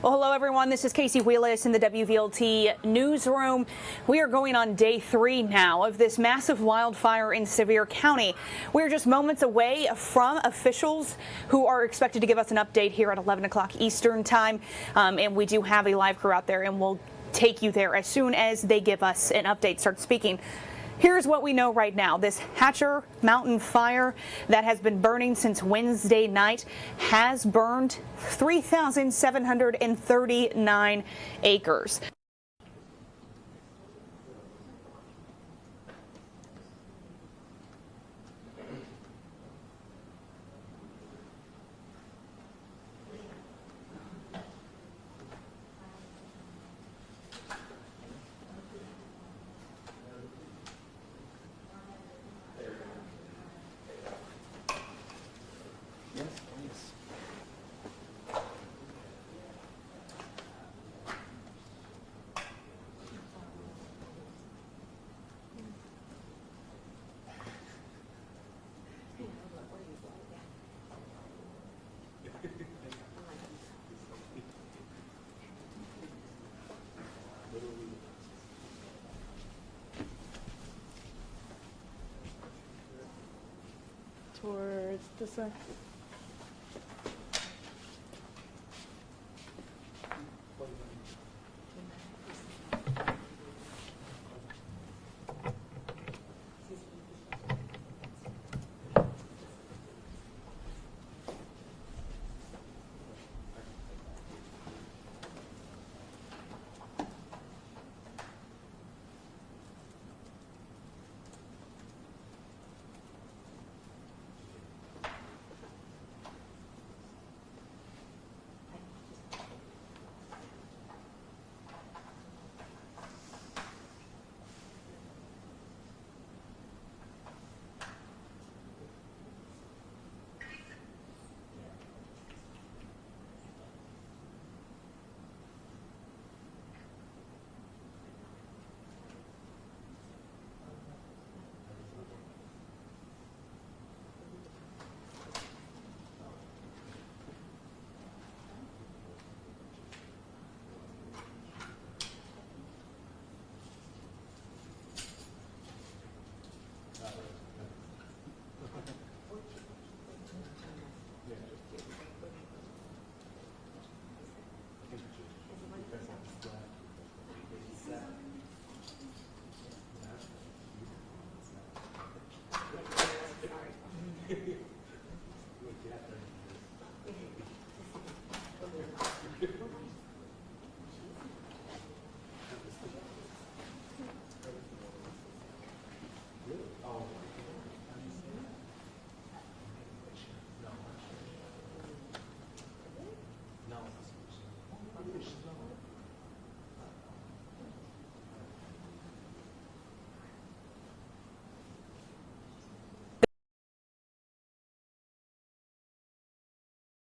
Well, hello, everyone. This is Casey Wheelis in the WVLT newsroom. We are going on day 3 now of this massive wildfire in Sevier County. We're just moments away from officials who are expected to give us an update here at 11 o'clock Eastern time. And we do have a live crew out there, and we'll take you there as soon as they give us an update, start speaking. Here's what we know right now. This Hatcher Mountain fire that has been burning since Wednesday night has burned 3,739 acres. Towards this side.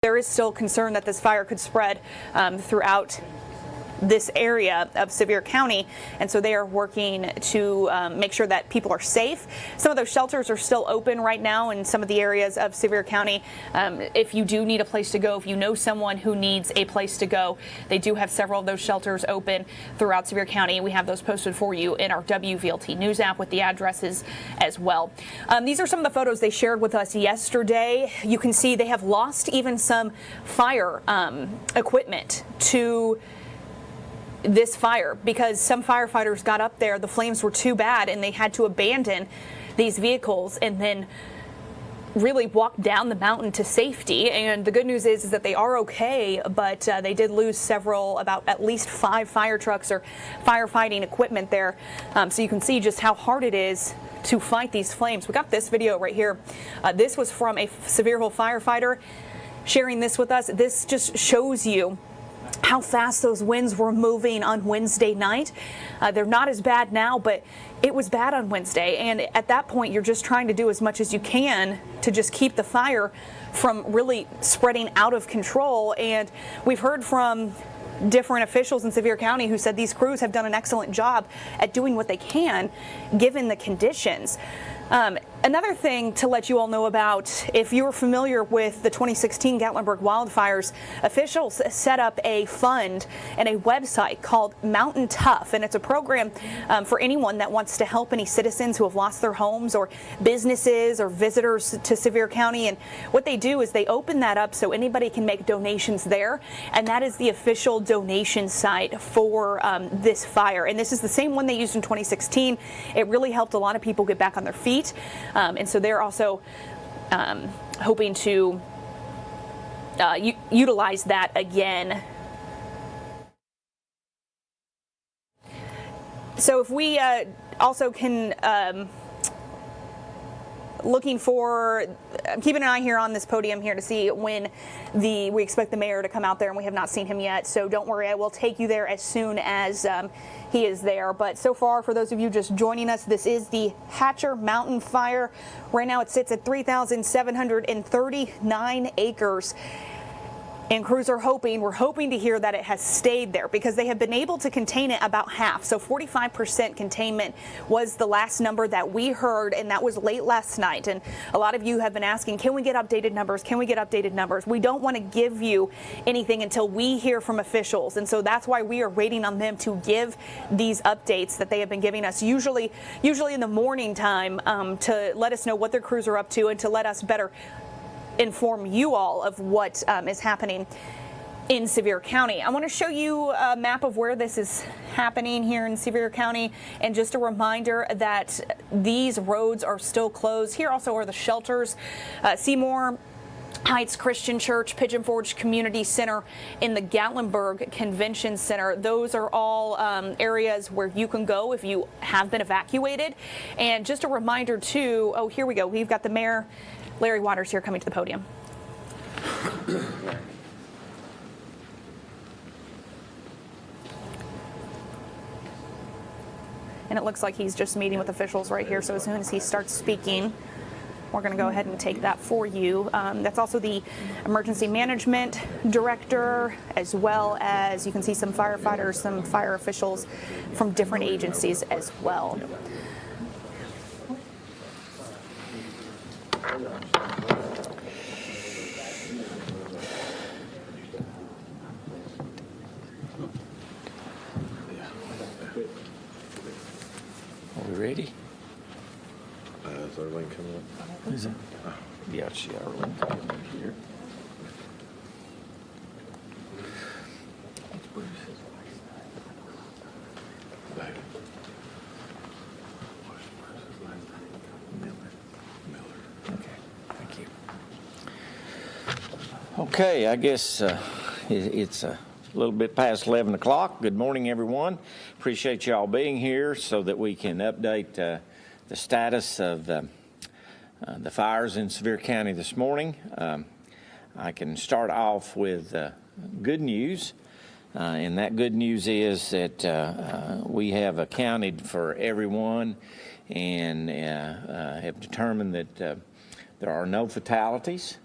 There is still concern that this fire could spread throughout this area of Sevier County, and so they are working to make sure that people are safe. Some of those shelters are still open right now in some of the areas of Sevier County. If you do need a place to go, if you know someone who needs a place to go, they do have several of those shelters open throughout Sevier County. We have those posted for you in our WVLT News app with the addresses as well. These are some of the photos they shared with us yesterday. You can see they have lost even some fire equipment to this fire because some firefighters got up there, the flames were too bad, and they had to abandon these vehicles and then really walk down the mountain to safety. And the good news is that they are okay, but they did lose several, about at least 5 fire trucks or firefighting equipment there. So you can see just how hard it is to fight these flames. We got this video right here. This was from a Sevierville firefighter sharing this with us. This just shows you how fast those winds were moving on Wednesday night. They're not as bad now, but it was bad on Wednesday. And at that point, you're just trying to do as much as you can to just keep the fire from really spreading out of control. And we've heard from different officials in Sevier County who said these crews have done an excellent job at doing what they can given the conditions. Another thing to let you all know about, if you're familiar with the 2016 Gatlinburg wildfires, officials set up a fund and a website called Mountain Tough, and it's a program for anyone that wants to help any citizens who have lost their homes or businesses or visitors to Sevier County. And what they do is they open that up so anybody can make donations there, and that is the official donation site for this fire. And this is the same one they used in 2016. It really helped a lot of people get back on their feet. And so they're also hoping to utilize that again. So if we also can, looking for, keeping an eye here on this podium here to see when we expect the mayor to come out there, and we have not seen him yet. So don't worry, I will take you there as soon as he is there. But so far, for those of you just joining us, this is the Hatcher Mountain Fire. Right now it sits at 3,739 acres. And crews are we're hoping to hear that it has stayed there, because they have been able to contain it about half. So 45% containment was the last number that we heard, and that was late last night. And a lot of you have been asking, can we get updated numbers? Can we get updated numbers? We don't want to give you anything until we hear from officials. And so that's why we are waiting on them to give these updates that they have been giving us, usually in the morning time, to let us know what their crews are up to and to let us better inform you all of what is happening in Sevier County. I want to show you a map of where this is happening here in Sevier County, and just a reminder that these roads are still closed. Here also are the shelters. Seymour Heights Christian Church, Pigeon Forge Community Center, in the Gatlinburg Convention Center. Those are all areas where you can go if you have been evacuated. And just a reminder too, oh, here we go. We've got the mayor, Larry Waters, here coming to the podium. And it looks like he's just meeting with officials right here. So as soon as he starts speaking, we're going to go ahead and take that for you. That's also the emergency management director, as well as you can see some firefighters, some fire officials from different agencies as well. Are we ready? Is our link coming up? Is it? Yeah, it's our link coming up here. Okay, thank you. Okay, I guess it's a little bit past 11 o'clock. Good morning, everyone. Appreciate you all being here so that we can update the status of the fires in Sevier County this morning. I can start off with good news, and that good news is that we have accounted for everyone and have determined that there are no fatalities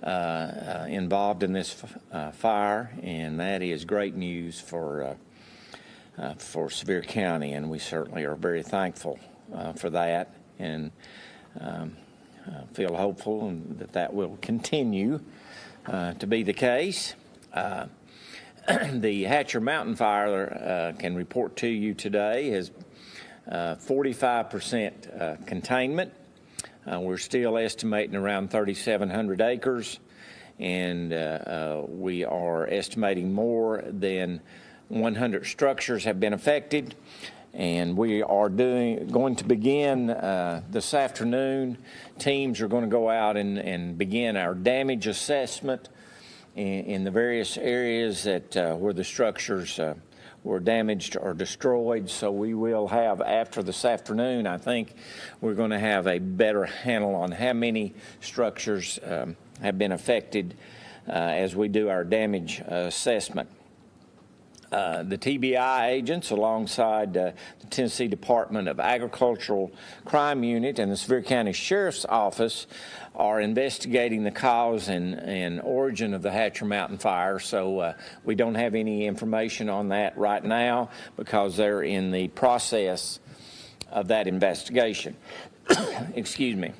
involved in this fire, and that is great news for Sevier County, and we certainly are very thankful for that, and feel hopeful and that will continue to be the case. The Hatcher Mountain Fire can report to you today has 45% containment. We're still estimating around 3,700 acres, and we are estimating more than 100 structures have been affected. And we are going to begin this afternoon. Teams are going to go out and begin our damage assessment in the various areas that where the structures were damaged or destroyed. So we will have, after this afternoon, I think we're going to have a better handle on how many structures have been affected as we do our damage assessment. The TBI agents, alongside the Tennessee Department of Agricultural Crime Unit and the Sevier County Sheriff's Office, are investigating the cause and origin of the Hatcher Mountain Fire. So we don't have any information on that right now because they're in the process of that investigation. excuse me.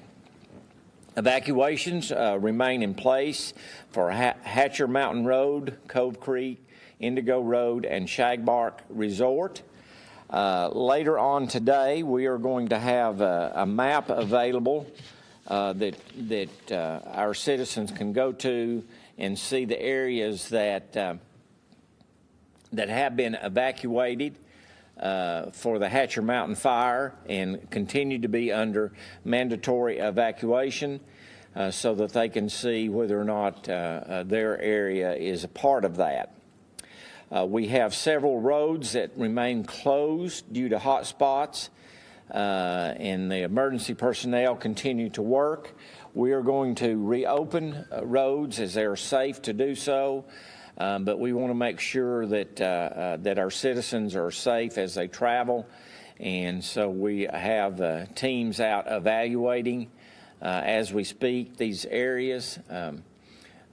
Evacuations remain in place for Hatcher Mountain Road, Cove Creek, Indigo Road, and Shagbark Resort. Later on today, we are going to have a map available that our citizens can go to and see the areas that have been evacuated for the Hatcher Mountain Fire and continue to be under mandatory evacuation so that they can see whether or not their area is a part of that. We have several roads that remain closed due to hot spots, and the emergency personnel continue to work. We are going to reopen roads as they are safe to do so. But we want to make sure that that our citizens are safe as they travel, and so we have teams out evaluating as we speak these areas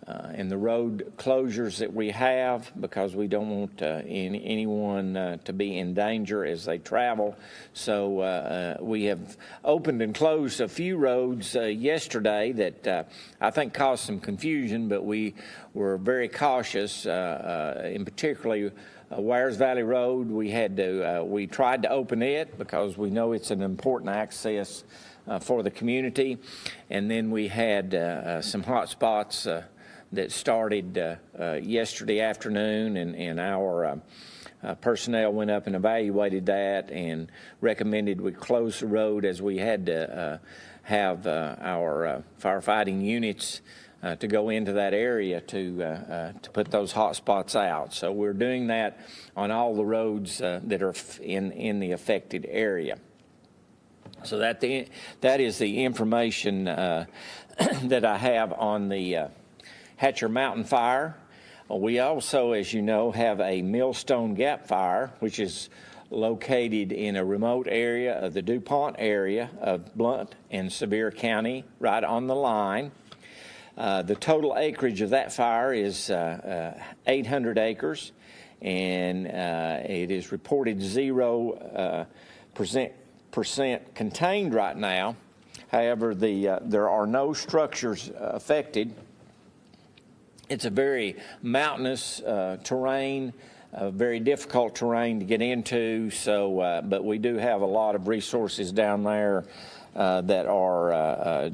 and the road closures that we have, because we don't want anyone to be in danger as they travel. So we have opened and closed a few roads yesterday that I think caused some confusion, but we were very cautious, in particularly Wires Valley Road. We tried to open it because we know it's an important access for the community, and then we had some hot spots that started yesterday afternoon, and our personnel went up and evaluated that and recommended we close the road, as we had to have our firefighting units to go into that area to put those hot spots out. So we're doing that on all the roads that are in the affected area. So that is the information that I have on the Hatcher Mountain Fire. We also, as you know, have a Millstone Gap Fire, which is located in a remote area of the DuPont area of Blount and Sevier County, right on the line. The total acreage of that fire is 800 acres, and it is reported 0% contained right now. However, there are no structures affected. It's a very mountainous terrain, very difficult terrain to get into. So, but we do have a lot of resources down there that are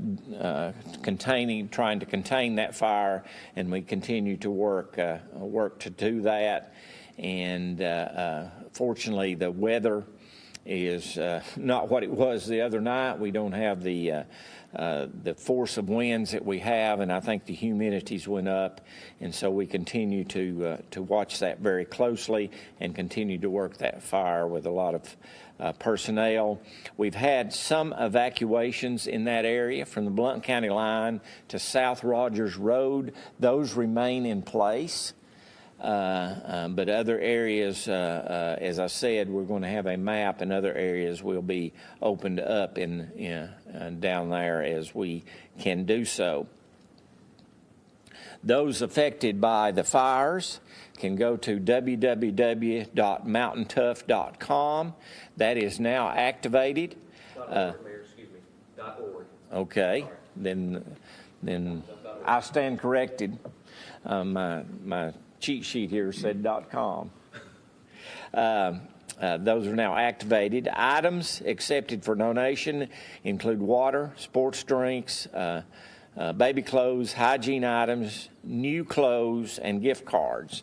trying to contain that fire, and we continue to work to do that. And fortunately, the weather is not what it was the other night. We don't have the force of winds that we have, and I think the humidities went up, and so we continue to watch that very closely and continue to work that fire with a lot of personnel. We've had some evacuations in that area from the Blount County line to South Rogers Road. Those remain in place. But other areas, as I said, we're going to have a map, and other areas will be opened up down there as we can do so. Those affected by the fires can go to www.mountaintough.com. That is now activated. Mayor, excuse me, .org. Okay, then I stand corrected. My cheat sheet here said .com. Those are now activated. Items accepted for donation include water, sports drinks, baby clothes, hygiene items, new clothes, and gift cards.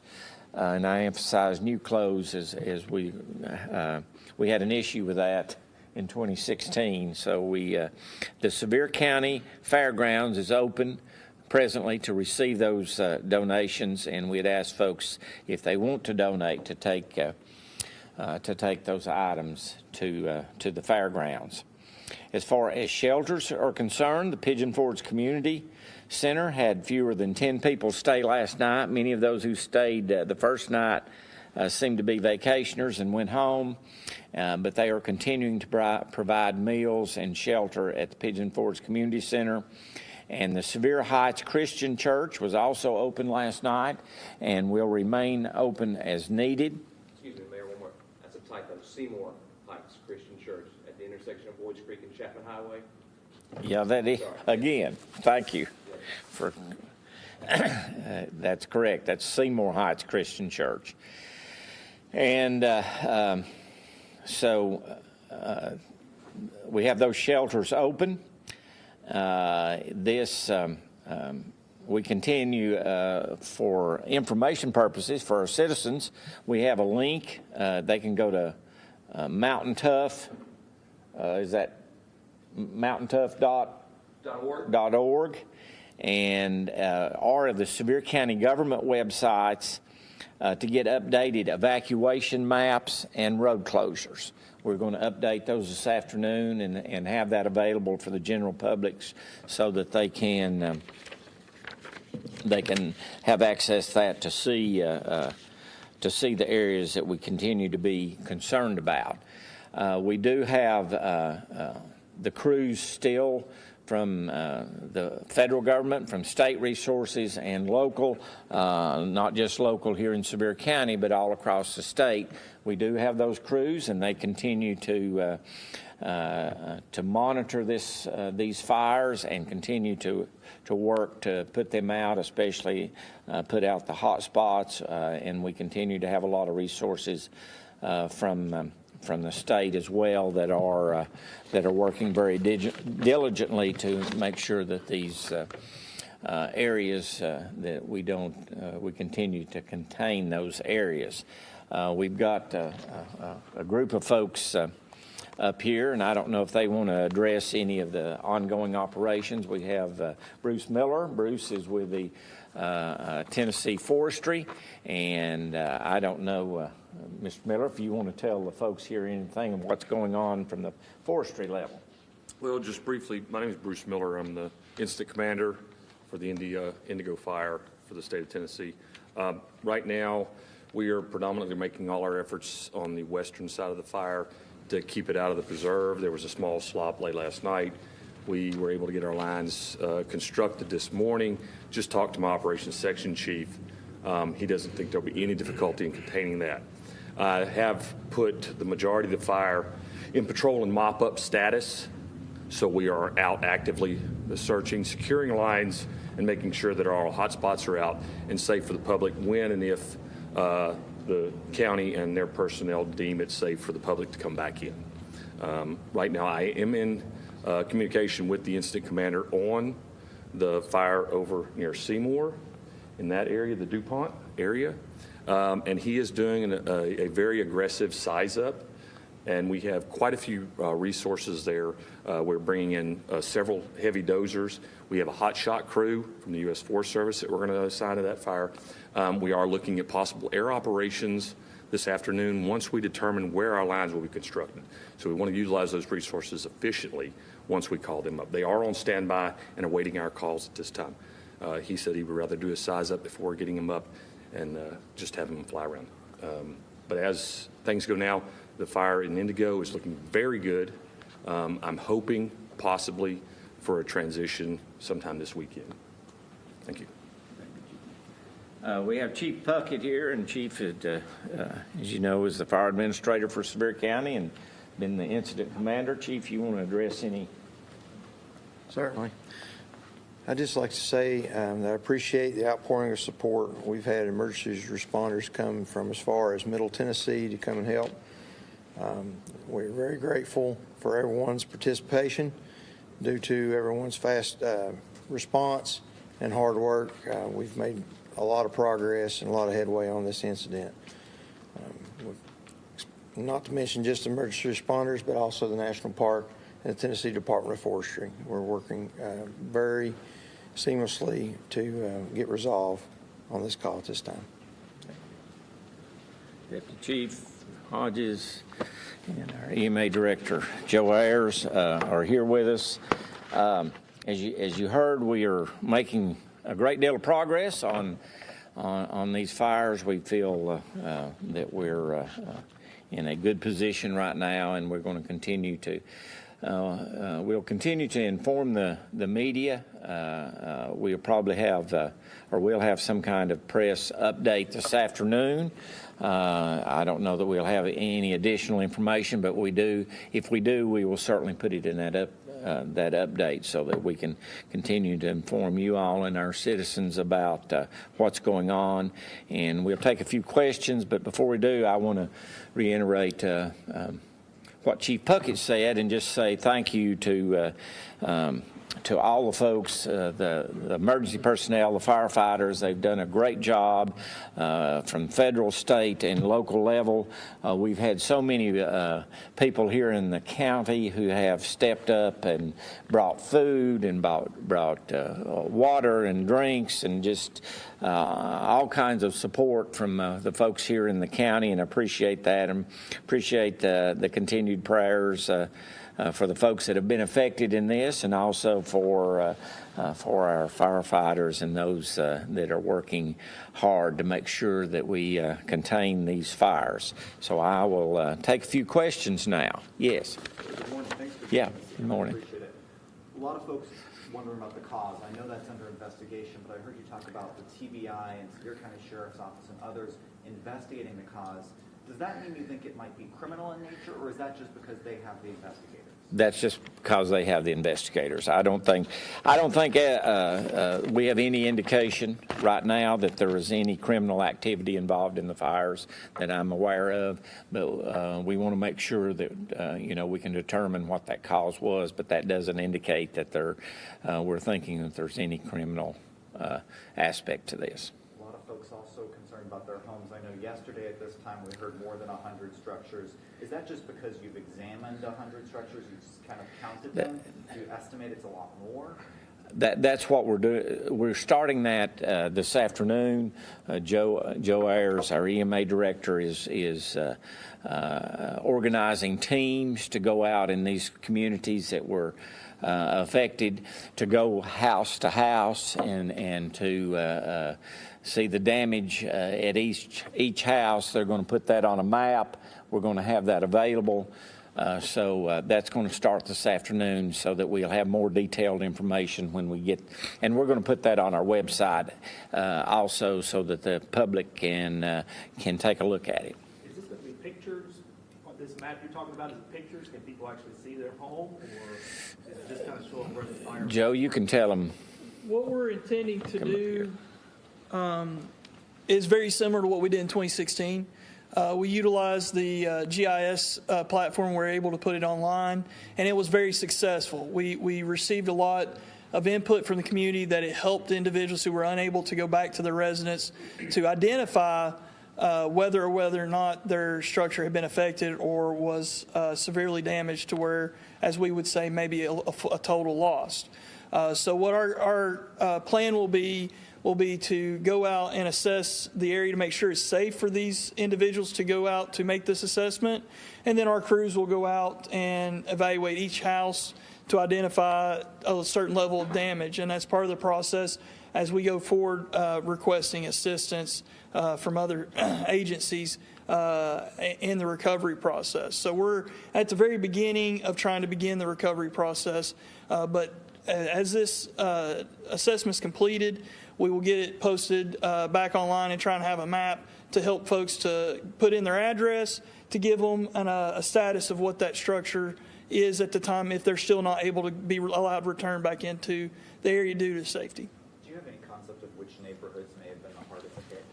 And I emphasize new clothes as we had an issue with that in 2016. So the Sevier County Fairgrounds is open presently to receive those donations, and we'd ask folks, if they want to donate, to take those items to the fairgrounds. As far as shelters are concerned, the Pigeon Forge Community Center had fewer than 10 people stay last night. Many of those who stayed the first night seemed to be vacationers and went home, but they are continuing to provide meals and shelter at the Pigeon Forge Community Center. And the Sevier Heights Christian Church was also open last night and will remain open as needed. Excuse me, Mayor, one more. That's a typo. Seymour Heights Christian Church at the intersection intersection of Boyd's Creek and Chapman Highway. Yeah, that is, again, thank you for, that's correct. That's Seymour Heights Christian Church. And so we have those shelters open. We continue for information purposes for our citizens. We have a link. They can go to Mountain Tough. Is that mountaintough.org and or the Sevier County government websites to get updated evacuation maps and road closures. We're going to update those this afternoon and have that available for the general public so that they can have access to that to see the areas that we continue to be concerned about. We do have the crews still from the federal government, from state resources and local, not just local here in Sevier County, but all across the state. We do have those crews, and they continue to monitor these fires and continue to work to put them out, especially put out the hot spots. And we continue to have a lot of resources from the state as well that are working very diligently to make sure that these areas that we continue to contain those areas. We've got a group of folks up here, and I don't know if they want to address any of the ongoing operations. We have Bruce Miller. Bruce is with the Tennessee Forestry, and I don't know, Mr. Miller, if you want to tell the folks here anything of what's going on from the forestry level. Well, just briefly, my name is Bruce Miller. I'm the incident commander for the Indigo Fire for the state of Tennessee. Right now, we are predominantly making all our efforts on the western side of the fire to keep it out of the preserve. There was a small slop late last night. We were able to get our lines constructed this morning. Just talked to my operations section chief. He doesn't think there'll be any difficulty in containing that. I have put the majority of the fire in patrol and mop-up status, so we are out actively searching, securing lines, and making sure that all hot spots are out and safe for the public when and if the county and their personnel deem it safe for the public to come back in. Right now, I am in communication with the incident commander on the fire over near Seymour, in that area, the DuPont area, and he is doing a very aggressive size up, and we have quite a few resources there. We're bringing in several heavy dozers. We have a hot shot crew from the U.S. Forest Service that we're going to assign to that fire. We are looking at possible air operations this afternoon once we determine where our lines will be constructed. So we want to utilize those resources efficiently once we call them up. They are on standby and awaiting our calls at this time. He said he would rather do a size up before getting them up and just have them fly around. But as things go now, the fire in Indigo is looking very good. I'm hoping possibly for a transition sometime this weekend. Thank you. We have Chief Puckett here, and Chief, as you know, is the fire administrator for Sevier County and been the incident commander. Chief, you want to address any? Certainly. I'd just like to say that I appreciate the outpouring of support. We've had emergency responders come from as far as Middle Tennessee to come and help. We're very grateful for everyone's participation due to everyone's fast response and hard work. We've made a lot of progress and a lot of headway on this incident. Not to mention just emergency responders, but also the National Park and the Tennessee Department of Forestry. We're working very seamlessly to get resolve on this call at this time. Deputy Chief Hodges and our EMA Director Joe Ayers are here with us. As you heard, we are making a great deal of progress on these fires. We feel that we're in a good position right now, and we're going to continue to we'll continue to inform the media. We'll probably have, or we'll have some kind of press update this afternoon. I don't know that we'll have any additional information, but if we do, we will certainly put it in that update so that we can continue to inform you all and our citizens about what's going on. And we'll take a few questions, but before we do, I want to reiterate what Chief Puckett said and just say thank you to all the folks, the emergency personnel, the firefighters. They've done a great job from federal, state, and local level. We've had so many people here in the county who have stepped up and brought food and brought water and drinks and just all kinds of support from the folks here in the county, and appreciate that, and appreciate the continued prayers for the folks that have been affected in this, and also for our firefighters and those that are working hard to make sure that we contain these fires. So I will take a few questions now. Yes. Good morning. Thanks for Yeah. doing this. Good morning. I appreciate it. A lot of folks wondering about the cause. I know that's under investigation, but I heard you talk about the TBI and Sevier County Sheriff's Office and others investigating the cause. Does that mean you think it might be criminal in nature, or is that just because they have the investigators? That's just because they have the investigators. I don't think we have any indication right now that there is any criminal activity involved in the fires that I'm aware of. But we want to make sure that we can determine what that cause was. But that doesn't indicate that we're thinking that there's any criminal aspect to this. A lot of folks also concerned about their homes. I know yesterday at this time we heard more than 100 structures. Is that just because you've examined 100 structures, you've just kind of counted them? Do you estimate it's a lot more? That's what we're doing. We're starting that this afternoon. Joe Ayers, our EMA director, is organizing teams to go out in these communities that were affected, to go house to house and to see the damage at each house. They're going to put that on a map. We're going to have that available. So that's going to start this afternoon so that we'll have more detailed information when we get, and we're going to put that on our website also so that the public can take a look at it. Is this going to be pictures? What this map you're talking about is pictures? Can people actually see their home, or is it just kind of showing where the fire? Joe, you can tell them. What we're intending to do is very similar to what we did in 2016. We utilized the GIS platform. We're able to put it online, and it was very successful. We received a lot of input from the community that it helped individuals who were unable to go back to their residence to identify whether or not their structure had been affected or was severely damaged to where, as we would say, maybe a total loss. So what our plan will be to go out and assess the area to make sure it's safe for these individuals to go out to make this assessment. And then our crews will go out and evaluate each house to identify a certain level of damage. And that's part of the process as we go forward requesting assistance from other agencies in the recovery process. So we're at the very beginning of trying to begin the recovery process. But as this assessment is completed, we will get it posted back online and try and have a map to help folks to put in their address, to give them a status of what that structure is at the time if they're still not able to be allowed to return back into the area due to safety. Do you have any concept of which neighborhoods may have been the hardest hit?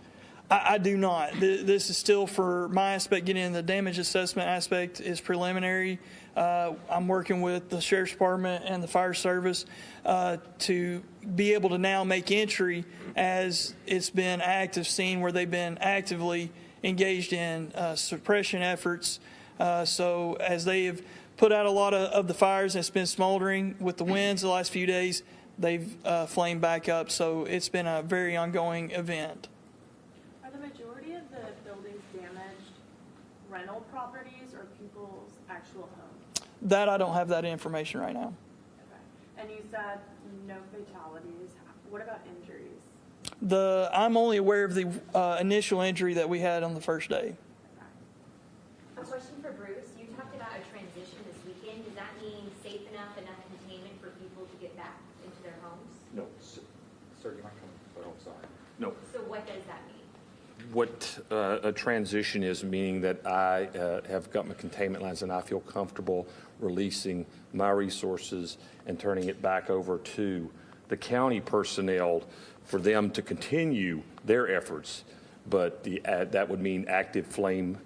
I do not. This is still, for my aspect, getting in the damage assessment aspect is preliminary. I'm working with the Sheriff's Department and the Fire Service to be able to now make entry as it's been active scene where they've been actively engaged in suppression efforts. So as they have put out a lot of the fires that's been smoldering with the winds the last few days, they've flamed back up. So it's been a very ongoing event. Are the majority of the buildings damaged rental properties or people's actual homes? That I don't have that information right now. Okay. And you said no fatalities. What about injuries? I'm only aware of the initial injury that we had on the first day. A question for Bruce. You talked about a transition this weekend. Does that mean what does that mean? What a transition is, meaning that I have got my containment lines and I feel comfortable releasing my resources and turning it back over to the county personnel for them to continue their efforts. But that would mean active flame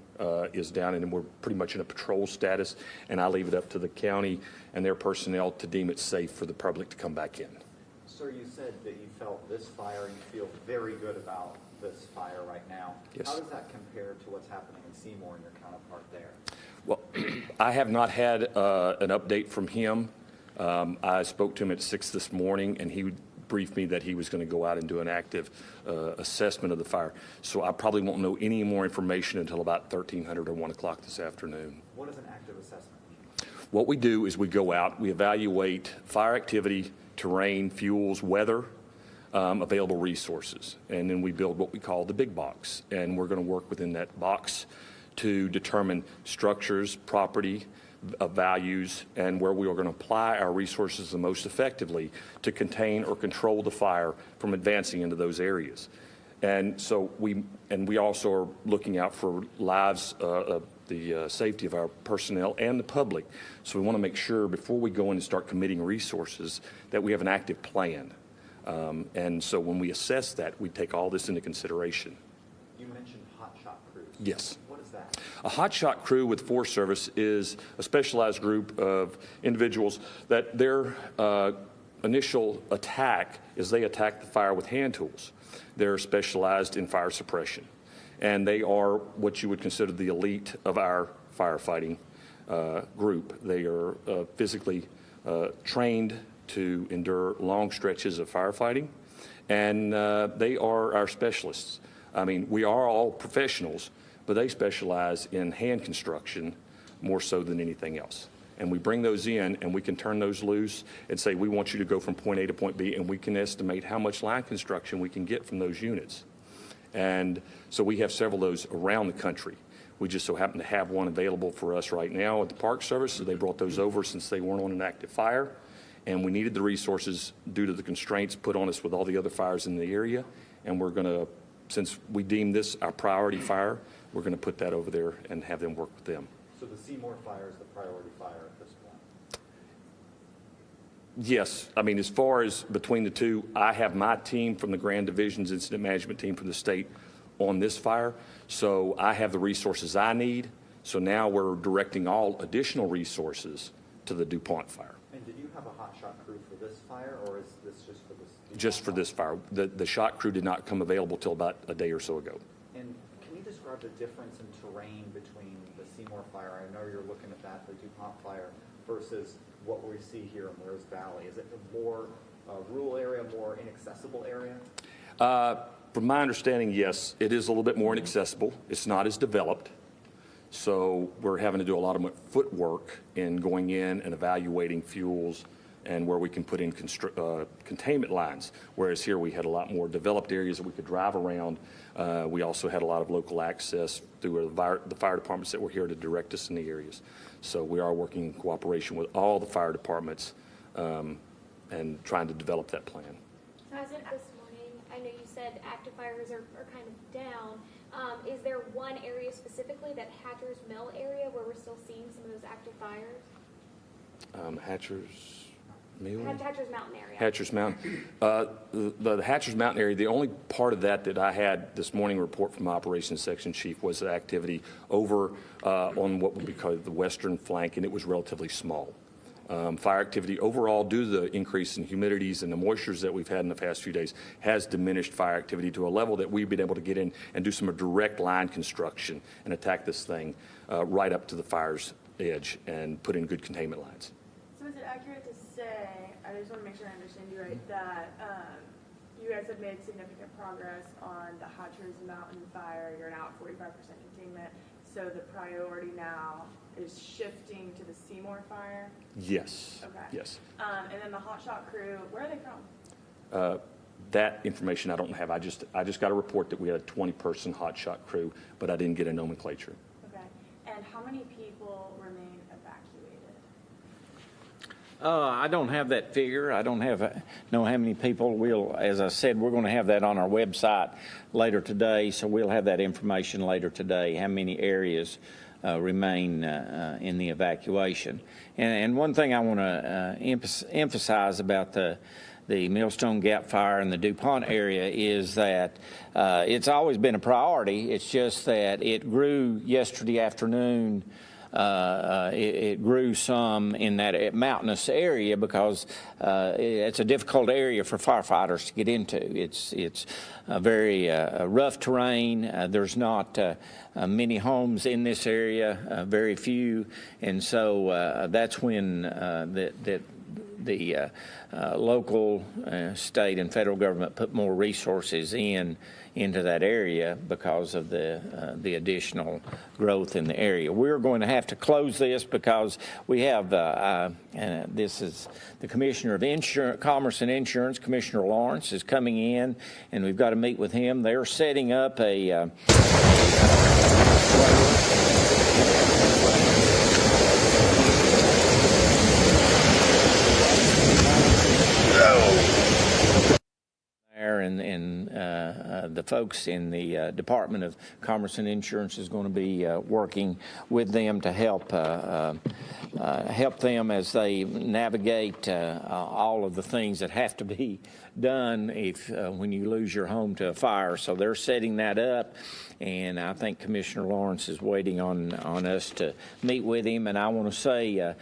is down, and we're pretty much in a patrol status, and I leave it up to the county and their personnel to deem it safe for the public to come back in. Sir, you said that you felt this fire, and you feel very good about this fire right now. Yes. How does that compare to what's happening in Seymour and your counterpart there? Well, I have not had an update from him. I spoke to him at 6 this morning, and he briefed me that he was going to go out and do an active assessment of the fire. So I probably won't know any more information until about 1300 or 1 o'clock this afternoon. What does an active assessment mean? What we do is we go out, we evaluate fire activity, terrain, fuels, weather, available resources, and then we build what we call the big box. And we're going to work within that box to determine structures, property, values, and where we are going to apply our resources the most effectively to contain or control the fire from advancing into those areas. And so we also are looking out for lives, the safety of our personnel and the public. So we want to make sure before we go in and start committing resources that we have an active plan. And so when we assess that, we take all this into consideration. You mentioned hotshot crews. Yes. What is that? A hotshot crew with Forest Service is a specialized group of individuals that their initial attack is they attack the fire with hand tools. They're specialized in fire suppression, and they are what you would consider the elite of our firefighting group. They are physically trained to endure long stretches of firefighting, and they are our specialists. I mean, we are all professionals, but they specialize in hand construction more so than anything else. And we bring those in, and we can turn those loose and say, we want you to go from point A to point B, and we can estimate how much line construction we can get from those units. And so we have several of those around the country. We just so happen to have one available for us right now at the Park Service, so they brought those over since they weren't on an active fire. And we needed the resources due to the constraints put on us with all the other fires in the area. And we're going to, since we deem this our priority fire, we're going to put that over there and have them work with them. So the Seymour fire is the priority fire at this point? Yes. I mean, as far as between the two, I have my team from the Grand Division's incident management team from the state on this fire. So I have the resources I need. So now we're directing all additional resources to the DuPont fire. And did you have a hotshot crew for this fire, or is this just for this? Just for this fire. The shot crew did not come available till about a day or so ago. And can you describe the difference in terrain between the Seymour fire, I know you're looking at that, the DuPont fire, versus what we see here in Rose Valley? Is it a more rural area, more inaccessible area? From my understanding, yes, it is a little bit more inaccessible. It's not as developed. So we're having to do a lot of footwork in going in and evaluating fuels and where we can put in containment lines. Whereas here we had a lot more developed areas that we could drive around. We also had a lot of local access through the fire departments that were here to direct us in the areas. So we are working in cooperation with all the fire departments and trying to develop that plan. So as of this morning, I know you said active fires are kind of down. Is there one area specifically, that Hatcher's Mill area, where we're still seeing some of those active fires? Hatcher's Mill? Hatcher's Mountain area. Hatcher's Mountain. The Hatcher's Mountain area, the only part of that I had this morning report from my operations section chief was the activity over on what would be called the western flank, and it was relatively small. Fire activity overall, due to the increase in humidities and the moistures that we've had in the past few days, has diminished fire activity to a level that we've been able to get in and do some direct line construction and attack this thing right up to the fire's edge and put in good containment lines. So is it accurate to say, I just want to make sure I understand you right, that you guys have made significant progress on the Hatcher's Mountain fire, you're now at 45% containment, so the priority now is shifting to the Seymour fire? Yes. Okay. Yes. And then the hotshot crew, where are they from? That information I don't have. I just got a report that we had a 20-person hotshot crew, but I didn't get a nomenclature. Okay. And how many people remain I don't have that figure. I don't know how many people. As I said, we're going to have that on our website later today, so we'll have that information later today, how many areas remain in the evacuation. And one thing I want to emphasize about the Millstone Gap Fire in the DuPont area is that it's always been a priority. It's just that it grew yesterday afternoon. It grew some in that mountainous area because it's a difficult area for firefighters to get into. It's a very rough terrain. There's not many homes in this area, very few, and so that's when the local, state, and federal government put more resources into that area because of the additional growth in the area. We're going to have to close this because we have, this is the Commissioner of Commerce and Insurance, Commissioner Lawrence, is coming in, and we've got to meet with him. They're setting up a and the folks in the Department of Commerce and Insurance is going to be working with them to help them as they navigate all of the things that have to be done when you lose your home to a fire. So they're setting that up, and I think Commissioner Lawrence is waiting on us to meet with him. And I want to say a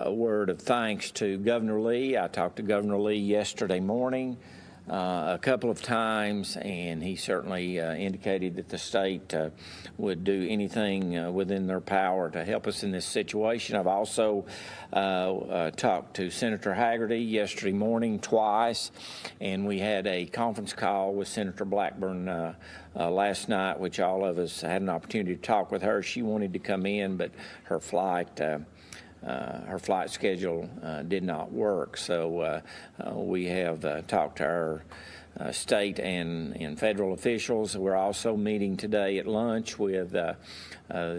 word of thanks to Governor Lee. I talked to Governor Lee yesterday morning a couple of times, and he certainly indicated that the state would do anything within their power to help us in this situation. I've also talked to Senator Haggerty yesterday morning twice, and we had a conference call with Senator Blackburn last night, which all of us had an opportunity to talk with her. She wanted to come in, but her flight schedule did not work, so we have talked to our state and federal officials. We're also meeting today at lunch with the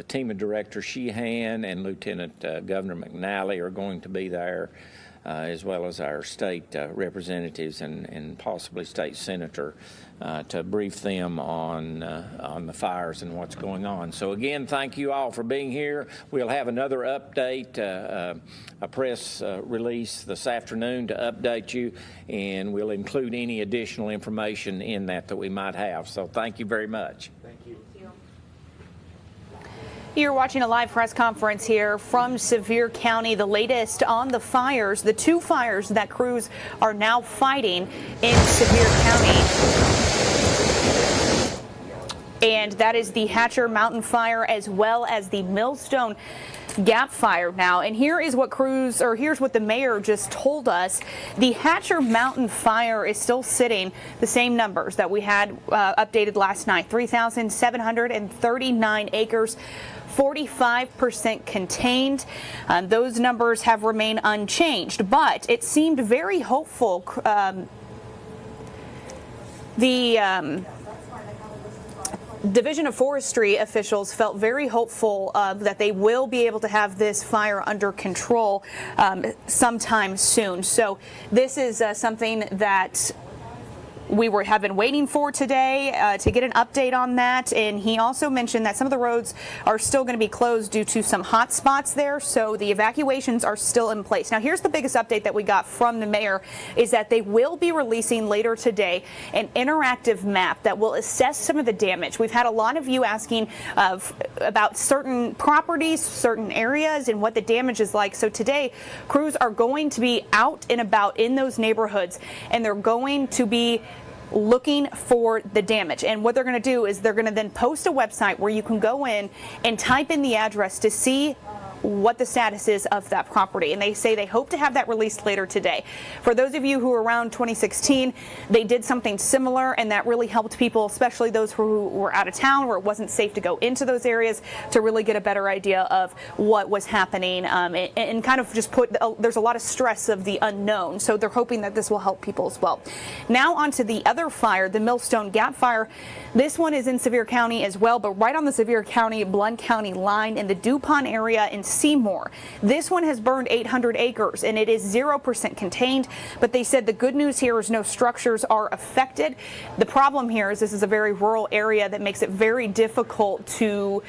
team of Director Sheehan and Lieutenant Governor McNally are going to be there, as well as our state representatives and possibly state senator to brief them on the fires and what's going on. So again, thank you all for being here. We'll have another update, a press release this afternoon to update you, and we'll include any additional information in that we might have. So thank you very much. Thank you. You're watching a live press conference here from Sevier County, the latest on the fires, the two fires that crews are now fighting in Sevier County. And that is the Hatcher Mountain Fire as well as the Millstone Gap Fire now. And here's what the mayor just told us. The Hatcher Mountain Fire is still sitting the same numbers that we had updated last night, 3,739 acres. 45% contained. Those numbers have remained unchanged, but it seemed very hopeful. The Division of Forestry officials felt very hopeful that they will be able to have this fire under control sometime soon. So this is something that we have been waiting for today to get an update on that. And he also mentioned that some of the roads are still going to be closed due to some hot spots there, so the evacuations are still in place. Now, here's the biggest update that we got from the mayor is that they will be releasing later today an interactive map that will assess some of the damage. We've had a lot of you asking about certain properties, certain areas, and what the damage is like. So today, crews are going to be out and about in those neighborhoods, and they're going to be looking for the damage. And what they're going to do is they're going to then post a website where you can go in and type in the address to see what the status is of that property. And they say they hope to have that released later today. For those of you who were around 2016, they did something similar, and that really helped people, especially those who were out of town where it wasn't safe to go into those areas, to really get a better idea of what was happening and kind of just there's a lot of stress of the unknown. So they're hoping that this will help people as well. Now on to the other fire, the Millstone Gap Fire. This one is in Sevier County as well, but right on the Sevier County, Blount County line in the DuPont area in Seymour. This one has burned 800 acres and it is 0% contained, but they said the good news here is no structures are affected. The problem here is this is a very rural area that makes it very difficult to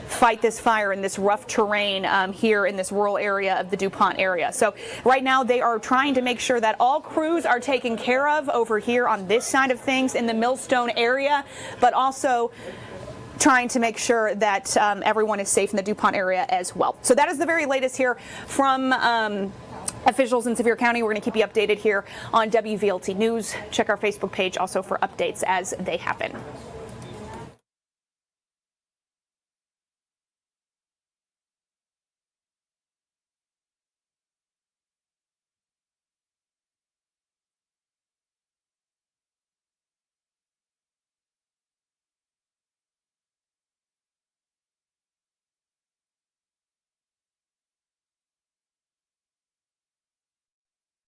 fight this fire in this rough terrain here in this rural area of the DuPont area. So right now they are trying to make sure that all crews are taken care of over here on this side of things in the MLLSTONE area, but also trying to make sure that everyone is safe in the DuPont area as well. So that is the very latest here from officials in Sevier County. We're going to keep you updated here on WVLT News. Check our Facebook page also for updates as they happen.